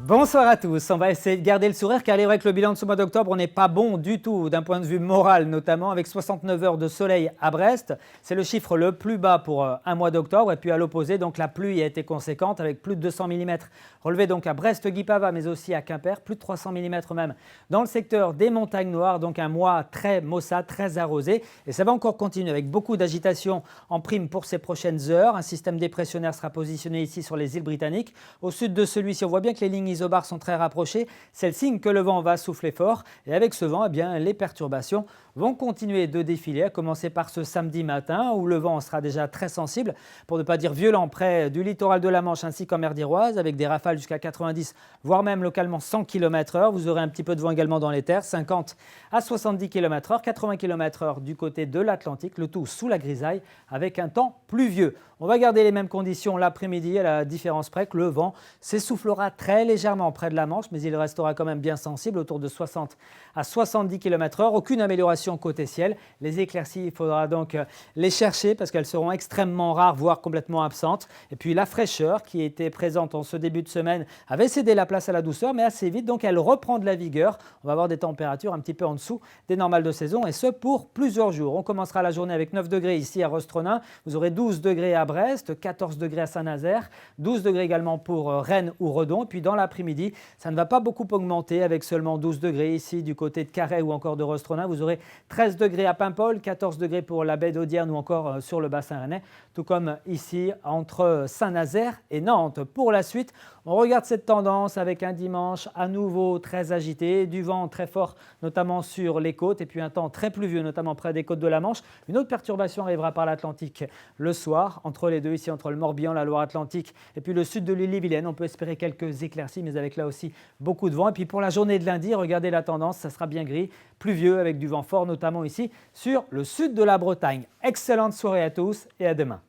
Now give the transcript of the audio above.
Bonsoir à tous, on va essayer de garder le sourire car il est vrai que le bilan de ce mois d'octobre n'est pas bon du tout d'un point de vue moral notamment avec 69 heures de soleil à Brest. C'est le chiffre le plus bas pour un mois d'octobre et puis à l'opposé donc la pluie a été conséquente avec plus de 200 mm relevés donc à Brest-Guipava mais aussi à Quimper, plus de 300 mm même dans le secteur des montagnes noires, donc un mois très maussade, très arrosé et ça va encore continuer avec beaucoup d'agitation en prime pour ces prochaines heures. Un système dépressionnaire sera positionné ici sur les îles britanniques. Au sud de celui-ci, on voit bien que les lignes isobars sont très rapprochées. C'est le signe que le vent va souffler fort. Et avec ce vent, eh bien, les perturbations vont continuer de défiler, à commencer par ce samedi matin où le vent sera déjà très sensible, pour ne pas dire violent, près du littoral de la Manche ainsi qu'en mer d'Iroise, avec des rafales jusqu'à 90, voire même localement 100 km/h. Vous aurez un petit peu de vent également dans les terres, 50 à 70 km/h, 80 km/h du côté de l'Atlantique, le tout sous la grisaille, avec un temps pluvieux. On va garder les mêmes conditions l'après-midi, à la différence près que le vent s'essoufflera très légèrement près de la Manche, mais il restera quand même bien sensible, autour de 60 à 70 km/h. Aucune amélioration côté ciel. Les éclaircies, il faudra donc les chercher parce qu'elles seront extrêmement rares, voire complètement absentes. Et puis la fraîcheur qui était présente en ce début de semaine avait cédé la place à la douceur, mais assez vite, donc elle reprend de la vigueur. On va avoir des températures un petit peu en dessous des normales de saison, et ce pour plusieurs jours. On commencera la journée avec 9 degrés ici à Rostronin. Vous aurez 12 degrés à Brest, 14 degrés à Saint-Nazaire, 12 degrés également pour Rennes ou Redon. Et puis dans l'après-midi, ça ne va pas beaucoup augmenter avec seulement 12 degrés ici du côté de Carhaix ou encore de Rostronin. Vous aurez 13 degrés à Paimpol, 14 degrés pour la baie d'Audierne ou encore sur le bassin rennais, tout comme ici entre Saint-Nazaire et Nantes. Pour la suite, on regarde cette tendance avec un dimanche à nouveau très agité, du vent très fort notamment sur les côtes et puis un temps très pluvieux notamment près des côtes de la Manche. Une autre perturbation arrivera par l'Atlantique le soir, entre les deux ici, entre le Morbihan, la Loire-Atlantique et puis le sud de l'île-et-Vilaine. On peut espérer quelques éclaircies mais avec là aussi beaucoup de vent. Et puis pour la journée de lundi, regardez la tendance, ça sera bien gris, pluvieux avec du vent fort notamment ici sur le sud de la Bretagne. Excellente soirée à tous et à demain.